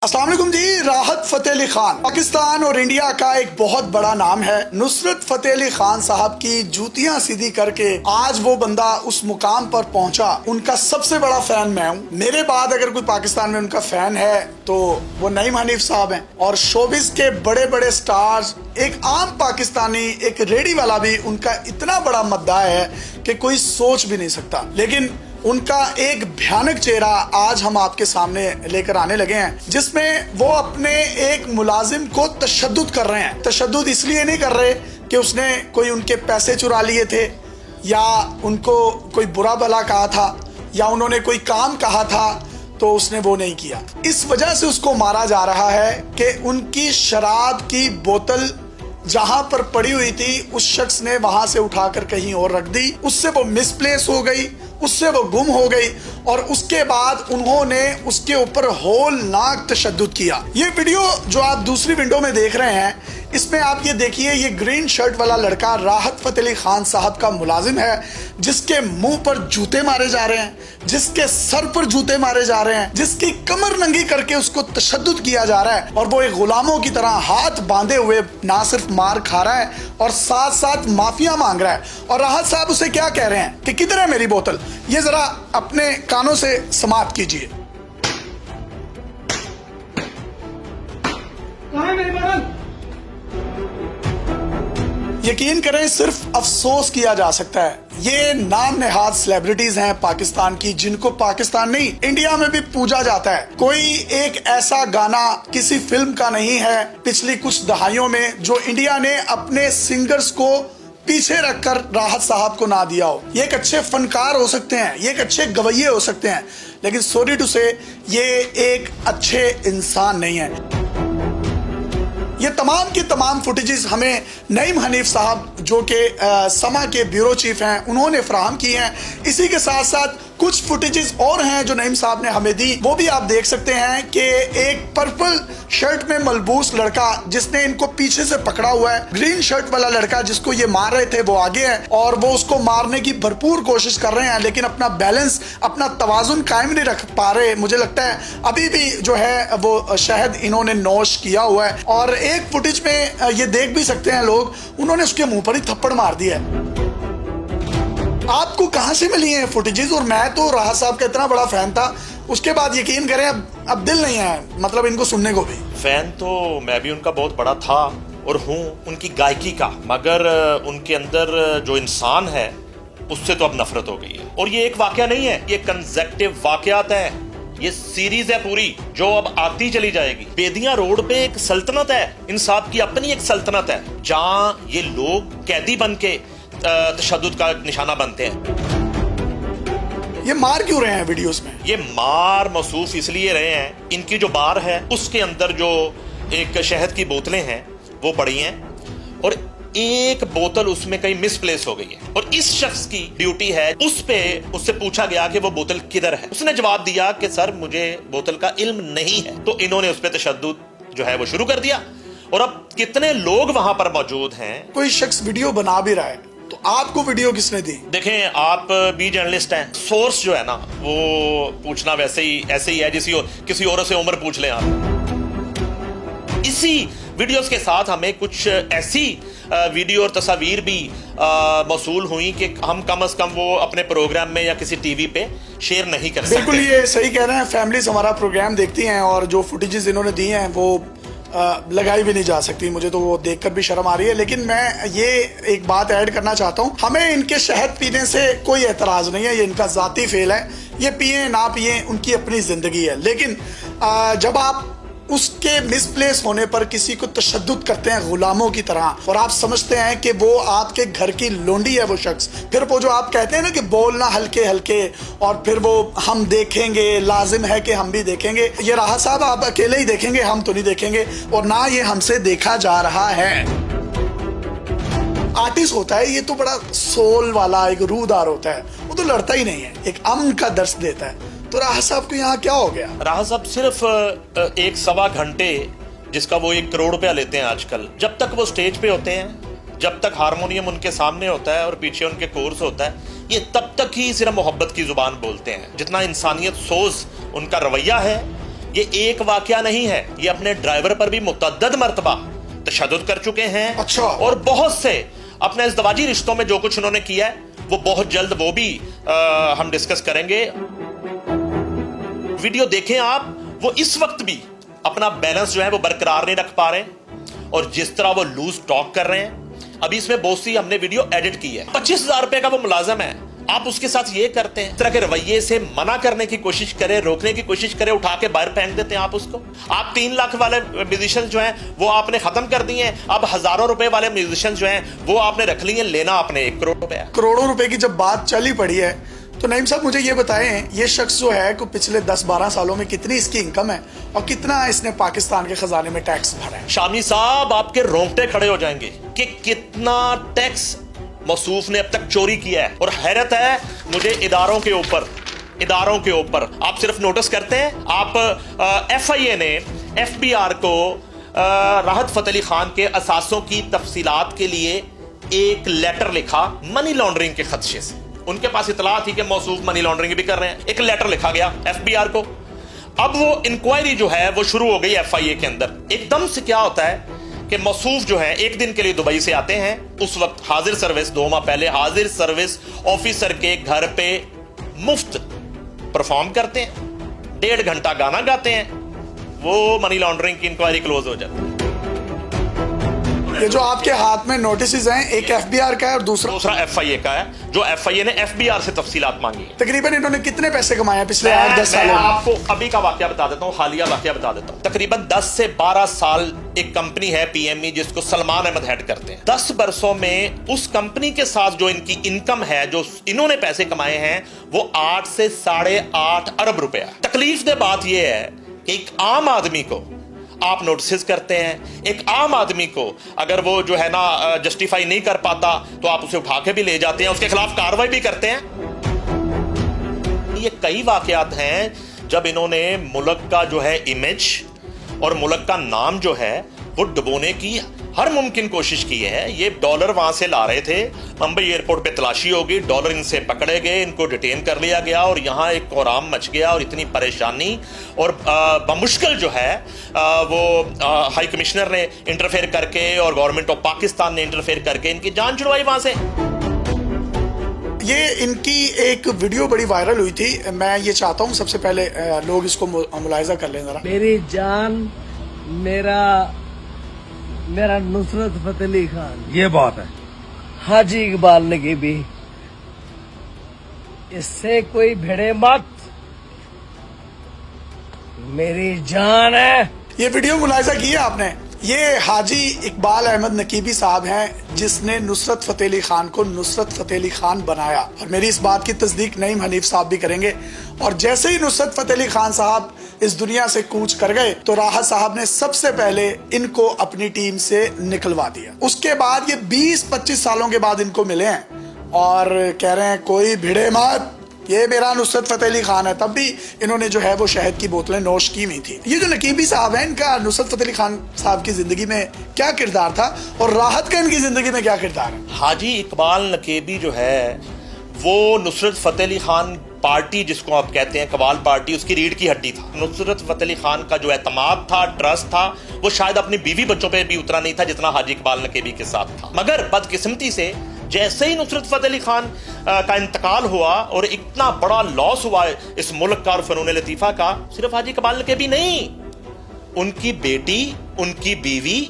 अस्सलाम वालेकुम जी। राहत फ़तेह अली खान पाकिस्तान और इंडिया का एक बहुत बड़ा नाम है। नुसरत फ़तेह अली खान साहब की जूतियां सीधी करके आज वो बंदा उस मुकाम पर पहुंचा, उनका सबसे बड़ा फैन मैं हूं। मेरे बाद अगर कोई पाकिस्तान में उनका फैन है तो वो नईम हनीफ साहब हैं। और शोबिस के बड़े बड़े स्टार्स, एक आम पाकिस्तानी, एक रेडी वाला भी उनका इतना बड़ा मद्दा है कि कोई सोच भी नहीं सकता। लेकिन उनका एक भयानक चेहरा आज हम आपके सामने लेकर आने लगे हैं, जिसमें वो अपने एक मुलाजिम को तशद्दुद कर रहे हैं। तशद्दुद इसलिए नहीं कर रहे कि उसने कोई उनके पैसे चुरा लिए थे, या उनको कोई बुरा भला कहा था, या उन्होंने कोई काम कहा था तो उसने वो नहीं किया। इस वजह से उसको मारा जा रहा है कि उनकी शराब की बोतल जहां पर पड़ी हुई थी उस शख्स ने वहां से उठाकर कहीं और रख दी, उससे वो मिसप्लेस हो गई, उससे वो गुम हो गई, और उसके बाद उन्होंने उसके ऊपर होलनाक तशद्दुद किया। ये वीडियो जो आप दूसरी विंडो में देख रहे हैं, इसमें आप ये देखिए, ये ग्रीन शर्ट वाला लड़का राहत फ़तेह अली खान साहब का मुलाजिम है, जिसके मुंह पर जूते मारे जा रहे हैं, जिसके सर पर जूते मारे जा रहे हैं, जिसकी कमर नंगी करके उसको तशद्दुद किया जा रहा है, और वो एक गुलामों की तरह हाथ बांधे हुए ना सिर्फ मार खा रहा है और साथ साथ माफिया मांग रहा है। और राहत साहब उसे क्या कह रहे हैं कि किधर है मेरी बोतल, ये जरा अपने कानों से समाप्त कीजिए। कहाँ है मेरी बोतल? यकीन करें, सिर्फ अफसोस किया जा सकता है। ये नाम नहाद सेलिब्रिटीज हैं पाकिस्तान की, जिनको पाकिस्तान नहीं इंडिया में भी पूजा जाता है। कोई एक ऐसा गाना किसी फिल्म का नहीं है पिछली कुछ दहाइयों में जो इंडिया ने अपने सिंगर्स को पीछे रखकर राहत साहब को ना दिया हो। ये एक अच्छे फनकार हो सकते हैं, ये एक अच्छे गवैये हो सकते हैं, लेकिन सॉरी टू से ये एक अच्छे इंसान नहीं है। ये तमाम की तमाम फुटेजेस हमें नईम हनीफ साहब, जो कि समा के ब्यूरो चीफ हैं, उन्होंने फराहम की हैं। इसी के साथ साथ कुछ फुटेजेस और हैं जो नईम साहब ने हमें दी, वो भी आप देख सकते हैं कि एक पर्पल शर्ट में मलबूस लड़का जिसने इनको पीछे से पकड़ा हुआ है, ग्रीन शर्ट वाला लड़का जिसको ये मार रहे थे वो आगे है, और वो उसको मारने की भरपूर कोशिश कर रहे हैं, लेकिन अपना बैलेंस, अपना तवाजुन कायम नहीं रख पा रहे। मुझे लगता है अभी भी जो है वो शहद इन्होंने नोश किया हुआ है। और एक फुटेज में ये देख भी सकते हैं लोग, उन्होंने उसके मुंह पर ही थप्पड़ मार दिया है। आपको कहां से मिली हैं फुटेजेस? और मैं तो राहत साहब का इतना बड़ा फैन था, उसके बाद यकीन करें अब दिल नहीं है मतलब इनको सुनने को भी। फैन तो मैं भी उनका बहुत बड़ा था और हूँ उनकी गायकी का, मगर उनके अंदर जो इंसान है उससे तो अब नफरत हो गई है। और ये एक वाकया नहीं है, ये कंसेक्टिव वाकयात हैं, ये सीरीज है पूरी जो अब आती चली जाएगी। बेदिया रोड पे एक सल्तनत है, इंसाफ की अपनी एक सल्तनत है, जहाँ ये लोग कैदी बन के तशद्दुद का निशाना बनते हैं। ये मार क्यों रहे हैं वीडियोस में? ये मार मौसूफ इसलिए रहे हैं, इनकी जो बार है उसके अंदर जो एक शहद की बोतलें हैं वो पड़ी हैं, और एक बोतल उसमें कहीं मिसप्लेस हो गई है, और इस शख्स की ड्यूटी है, उससे पूछा गया कि वो बोतल किधर है। उसने जवाब दिया कि सर मुझे बोतल का इल्म नहीं है। तो इन्होंने उस पर तशद्दुद जो है वो शुरू कर दिया। और अब कितने लोग वहां पर मौजूद हैं। कोई शख्स वीडियो बना भी रहा है तो आपको वीडियो किसने दी? देखें, आप भी जर्नलिस्ट हैं, सोर्स जो है ना वो पूछना वैसे ही ऐसे ही है जैसे किसी और से उम्र पूछ लें आप। इसी वीडियोस के साथ हमें कुछ ऐसी वीडियो और तस्वीर भी मौसूल हुई कि हम कम से कम वो अपने प्रोग्राम में या किसी टीवी पे शेयर नहीं कर सकते। बिल्कुल, ये सही कह रहे हैं। फैमिलीज हमारा प्रोग्राम देखती हैं और जो फुटेजेस इन्होंने दी हैं वो लगाई भी नहीं जा सकती। मुझे तो वो देखकर भी शर्म आ रही है। लेकिन मैं ये एक बात ऐड करना चाहता हूँ, हमें इनके शहद पीने से कोई एतराज नहीं है, ये इनका जाती फेल है, ये पिए ना पिए उनकी अपनी जिंदगी है। लेकिन जब आप उसके मिसप्लेस होने पर किसी को तशद्दुद करते हैं गुलामों की तरह, और आप समझते हैं कि वो आपके घर की लोंडी है वो शख्स, फिर वो जो आप कहते हैं ना कि बोलना हल्के हल्के, और फिर वो हम देखेंगे, लाजिम है कि हम भी देखेंगे। ये राहत साहब आप अकेले ही देखेंगे, हम तो नहीं देखेंगे, और ना ये हमसे देखा जा रहा है। आर्टिस्ट होता है ये तो बड़ा सोल वाला, एक रूहदार होता है, वो तो लड़ता ही नहीं है, एक अमन का दर्श देता है। तो राहत साहब को यहाँ क्या हो गया? राहत साहब सिर्फ 1-1.25 घंटे, जिसका वो 1 करोड़ रुपया लेते हैं आजकल, जब तक वो स्टेज पे होते हैं, जब तक हारमोनियम उनके सामने होता है और पीछे उनके कोर्स होता है, ये तब तक ही सिर्फ मोहब्बत की जुबान बोलते हैं। जितना इंसानियत सोज उनका रवैया है, یہ ایک واقعہ نہیں ہے, یہ اپنے ڈرائیور پر بھی متعدد مرتبہ تشدد کر چکے ہیں. اچھا. اور بہت سے اپنے ازدواجی رشتوں میں جو کچھ انہوں نے کیا ہے وہ بہت جلد وہ بھی ہم ڈسکس کریں گے. ویڈیو دیکھیں آپ, وہ اس وقت بھی اپنا بیلنس جو ہے وہ برقرار نہیں رکھ پا رہے اور جس طرح وہ لوز ٹاک کر رہے ہیں. ابھی اس میں بہت سی ہم نے ویڈیو ایڈٹ کی ہے. 25,000 روپے کا وہ ملازم ہے, آپ اس کے ساتھ یہ کرتے ہیں. اس طرح کے رویے سے منع کرنے کی کوشش کریں, روکنے کی کوشش کریں, اٹھا کے باہر پھینک دیتے ہیں آپ اس کو. آپ 3 لاکھ والے میوزیشن جو ہیں وہ آپ نے ختم کر دیے ہیں. اب ہزاروں روپے والے میوزیشن جو ہیں وہ آپ نے رکھ لیے. لینا آپ نے 1 کروڑ روپے. کروڑوں روپے کی جب بات چلی پڑی ہے تو نعیم صاحب مجھے یہ بتائیں, یہ شخص جو ہے کہ پچھلے 10-12 سالوں میں کتنی اس کی انکم ہے اور کتنا اس نے پاکستان کے خزانے میں ٹیکس بھرا ہے؟ شامی صاحب آپ کے رونگٹے کھڑے ہو جائیں گے کہ کتنا ٹیکس موصوف نے اب تک چوری کیا ہے. اور حیرت ہے مجھے اداروں کے اوپر آپ صرف نوٹس کرتے ہیں. آپ FIA نے FBR کو راحت فتح علی خان کے اثاثوں کی تفصیلات کے لیے ایک لیٹر لکھا منی لانڈرنگ کے خدشے سے. ان کے پاس اطلاع تھی کہ موصوف منی لانڈرنگ بھی کر رہے ہیں. ایک لیٹر لکھا گیا FBR کو. اب وہ انکوائری جو ہے وہ شروع ہو گئی FIA کے اندر. ایک دم سے کیا ہوتا ہے کہ موصوف جو ہیں 1 دن کے لیے دبئی سے آتے ہیں. اس وقت حاضر سروس 2 ماہ پہلے حاضر سروس آفیسر کے گھر پہ مفت پرفارم کرتے ہیں, 1.5 گھنٹہ گانا گاتے ہیں. وہ منی لانڈرنگ کی انکوائری کلوز ہو جاتی ہے. یہ جو آپ کے ہاتھ میں نوٹسز ہیں, ایک FBR کا ہے اور دوسرا FIA کا ہے, جو FIA نے FBR سے تفصیلات مانگی ہے. تقریباً انہوں نے کتنے پیسے کمائے ہیں پچھلے 8-10 سالوں میں میں؟ آپ کو ابھی کا واقعہ بتا دیتا ہوں, حالیہ واقعہ بتا دیتا ہوں. تقریباً 10 سے 12 سال ایک کمپنی ہے PME جس کو سلمان احمد ہیڈ کرتے ہیں. 10 برسوں میں اس کمپنی کے ساتھ جو ان کی انکم ہے, جو انہوں نے پیسے کمائے ہیں, وہ 8 سے 8.5 ارب روپے. تکلیف دہ بات یہ ہے کہ ایک عام آدمی کو آپ نوٹسز کرتے ہیں, ایک عام آدمی کو اگر وہ جو ہے نا جسٹیفائی نہیں کر پاتا تو آپ اسے اٹھا کے بھی لے جاتے ہیں, اس کے خلاف کارروائی بھی کرتے ہیں. یہ کئی واقعات ہیں جب انہوں نے ملک کا جو ہے امیج اور ملک کا نام جو ہے وہ ڈبونے کی ہر ممکن کوشش کی ہے. یہ ڈالر وہاں سے لا رہے تھے, ممبئی ایئرپورٹ پہ تلاشی ہوگی, ڈالر ان سے پکڑے گئے, ان کو ڈیٹین کر لیا گیا اور یہاں ایک کورام مچ گیا اور اتنی پریشانی. اور بمشکل جو ہے وہ ہائی کمشنر نے انٹرفیئر کر کے اور گورنمنٹ آف پاکستان نے انٹرفیئر کر کے ان کی جان چھڑوائی وہاں سے. یہ ان کی ایک ویڈیو بڑی وائرل ہوئی تھی, میں یہ چاہتا ہوں سب سے پہلے لوگ اس کو ملاحظہ کر لیں ذرا. میری جان میرا نصرت فتح علی خان, یہ بات ہے. حاجی اقبال نے بھی اس سے کوئی بھیڑے مت, میری جان ہے. یہ ویڈیو ملاحظہ کیا آپ نے؟ یہ حاجی اقبال احمد نقیبی صاحب ہیں جس نے نصرت فتح علی خان کو نصرت فتح علی خان بنایا, اور میری اس بات کی تصدیق نعیم حنیف صاحب بھی کریں گے. اور جیسے ہی نصرت فتح علی خان صاحب اس دنیا سے کوچ کر گئے تو راحت صاحب نے سب سے پہلے ان کو اپنی ٹیم سے نکلوا دیا. اس کے بعد یہ 20-25 سالوں کے بعد ان کو ملے ہیں اور کہہ رہے ہیں کوئی بھیڑے مت, یہ میرا نصرت فتح علی خان ہے. تب بھی انہوں نے جو ہے وہ شہد کی بوتلیں نوش کی ہوئی تھی. یہ جو نقیبی صاحب ہیں, ان کا نصرت فتح علی خان صاحب کی زندگی میں کیا کردار تھا اور راحت کا ان کی زندگی میں کیا کردار ہے؟ حاجی اقبال نقیبی جو ہے وہ نصرت فتح علی خان پارٹی جس کو آپ کہتے ہیں قوال پارٹی, اس کی ریڑھ کی ہڈی تھا. نصرت فتح علی خان کا جو اعتماد تھا, ٹرسٹ تھا, وہ شاید اپنی بیوی بچوں پہ بھی اترا نہیں تھا جتنا حاجی اقبال نقیبی کے ساتھ تھا. مگر بدقسمتی سے جیسے ہی نصرت فتح علی خان کا انتقال ہوا اور اتنا بڑا لاس ہوا اس ملک کا اور فنون لطیفہ کا, صرف حاجی اقبال نقیبی نہیں, ان کی بیٹی, ان کی بیوی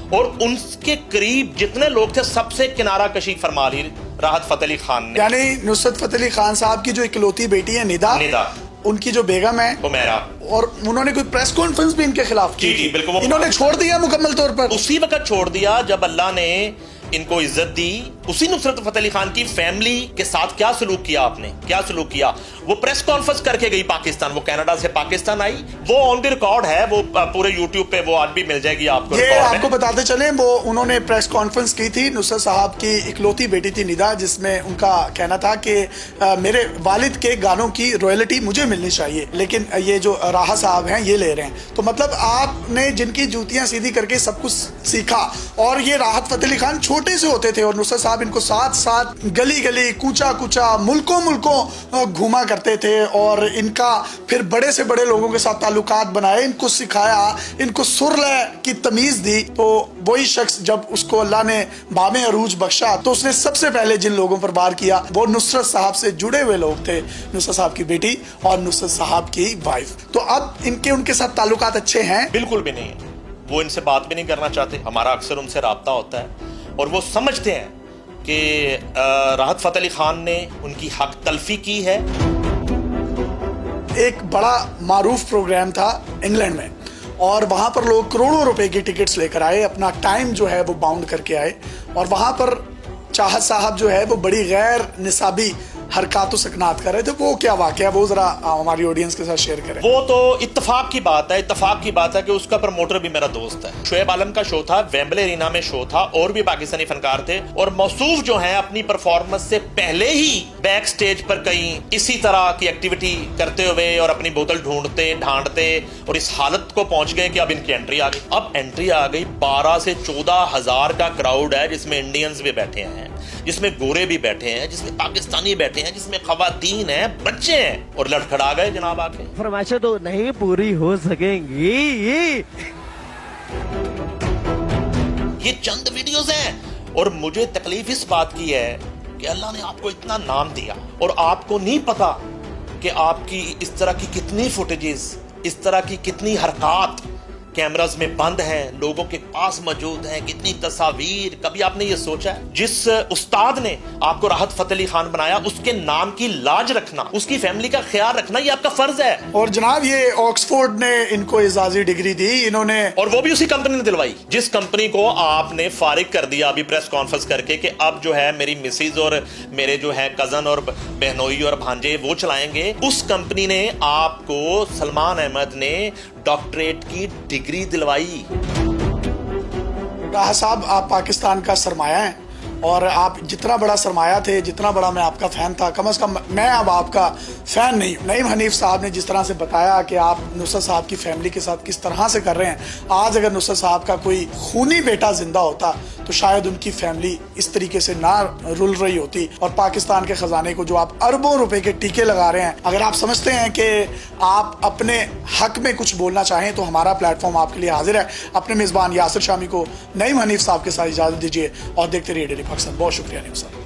اور ان کے قریب جتنے لوگ تھے سب سے کنارہ کشی فرما لی راحت فتح علی خان نے. یعنی نصرت فتح علی خان صاحب کی جو اکلوتی بیٹی ہے ندا, ان کی جو بیگم ہے عمیرہ, اور انہوں نے کوئی پریس کانفرنس بھی ان کے خلاف کی. جی بالکل, انہوں نے چھوڑ دیا مکمل طور پر. اسی وقت چھوڑ دیا جب اللہ نے ان کو عزت دی. اسی نصرت فتح علی خان کی فیملی کے ساتھ کیا سلوک کیا آپ نے, کیا سلوک کیا؟ وہ پریس کانفرنس کر کے گئی پاکستان, وہ کینیڈا سے پاکستان آئی, وہ آن دی ریکارڈ ہے, وہ پورے یوٹیوب پہ وہ آج بھی مل جائے گی آپ کو. یہ آپ کو بتاتے چلیں, وہ انہوں نے پریس کانفرنس کی تھی, نصرت صاحب کی اکلوتی بیٹی تھی ندا, جس میں ان کا کہنا تھا کہ میرے والد کے گانوں کی رائلٹی مجھے ملنی چاہیے, لیکن یہ جو راحت صاحب ہیں یہ لے رہے ہیں. تو مطلب آپ نے جن کی جوتیاں سیدھی کر کے سب کچھ سیکھا, اور یہ راحت فتح علی خان چھوٹے سے ہوتے تھے اور نصرت صاحب साहब इनको साथ साथ गली गली कूचा कूचा मुल्कों मुल्कों घुमा करते थे और इनका फिर बड़े से बड़े लोगों के साथ ताल्लुकात बनाए, इनको सिखाया, इनको सुरलय की तमीज दी। तो वही शख्स जब उसको अल्लाह ने बामे अरूज बख्शा तो उसने सबसे पहले जिन लोगों पर वार किया वो नुसरत साहब से जुड़े हुए लोग थे, नुसरत साहब की बेटी और नुसरत साहब की वाइफ। तो अब इनके उनके साथ ताल्लुकात अच्छे हैं? बिल्कुल भी नहीं। वो इनसे बात भी नहीं करना चाहते, हमारा अक्सर उनसे राब्ता होता है और वो समझते हैं कि राहत फतेह अली खान ने उनकी हक तलफी की है। एक बड़ा मारूफ प्रोग्राम था इंग्लैंड में और वहां पर लोग करोड़ों रुपए की टिकट्स लेकर आए, अपना टाइम जो है वो बाउंड करके आए और वहां पर चाहत साहब जो है वो बड़ी गैर निसाबी हरकत सकनात कर रहे थे। वो क्या वाकया, वो जरा हमारी ऑडियंस के साथ शेयर करें। वो तो इत्तेफाक की बात है, इत्तेफाक की बात है कि उसका प्रमोटर भी मेरा दोस्त है। शुएब आलम का शो था, वेम्बले एरिना में शो था और भी पाकिस्तानी फनकार थे और मौसूफ जो है अपनी परफॉर्मेंस से पहले ही बैक स्टेज पर कहीं इसी तरह की एक्टिविटी करते हुए और अपनी बोतल ढूंढते ढांडते और इस हालत को पहुंच गए कि अब इनकी एंट्री आ गई। अब एंट्री आ गई, 12 से 14 हजार का क्राउड है जिसमें इंडियंस भी बैठे हैं, जिसमें गोरे भी बैठे हैं, जिसमें पाकिस्तानी बैठे हैं, जिसमें खवातीन हैं, बच्चे हैं और लड़खड़ा गए जनाब आके। फरमाइशें तो नहीं पूरी हो सकेंगी। ये चंद वीडियोस हैं और मुझे तकलीफ इस बात की है कि अल्लाह ने आपको इतना नाम दिया और आपको नहीं पता कि आपकी इस तरह की कितनी फुटेजेस, इस तरह की कितनी हरकत कैमरास में बंद हैं, लोगों के पास मौजूद हैं, कितनी तस्वीर। कभी आपने ये सोचा है जिस उस्ताद ने आपको राहत फतेह अली खान बनाया उसके नाम की लाज रखना, उसकी फैमिली का ख्याल रखना, ये आपका फर्ज है। और जनाब ये ऑक्सफोर्ड ने इनको इजाजी डिग्री दी इन्होंने, और वो भी उसी कंपनी ने दिलवाई जिस कंपनी को आपने फारिग कर दिया अभी प्रेस कॉन्फ्रेंस करके कि अब जो है मेरी मिसेज और मेरे जो है कजन और बहनोई और भांजे वो चलाएंगे। उस कंपनी ने आपको, सलमान अहमद ने डॉक्टरेट की डिग्री दिलवाई। राहत साहब आप पाकिस्तान का सरमाया हैं और आप जितना बड़ा सरमाया थे, जितना बड़ा मैं आपका फैन था, कम से कम मैं अब आपका फैन नहीं हूं। नईम हनीफ साहब ने जिस तरह से बताया कि आप नुसरत साहब की फैमिली के साथ किस तरह से कर रहे हैं, आज अगर नुसरत साहब का कोई खूनी बेटा जिंदा होता तो शायद उनकी फैमिली इस तरीके से ना रुल रही होती और पाकिस्तान के खजाने को जो आप अरबों रुपए के टीके लगा रहे हैं, अगर आप समझते हैं कि आप अपने हक में कुछ बोलना चाहें तो हमारा प्लेटफॉर्म आपके लिए हाजिर है। अपने मेजबान यासिर शामी को नईम हनीफ साहब के साथ इजाजत दीजिए और देखते रहिए डेली पाकिस्तान। बहुत शुक्रिया नईम साहब।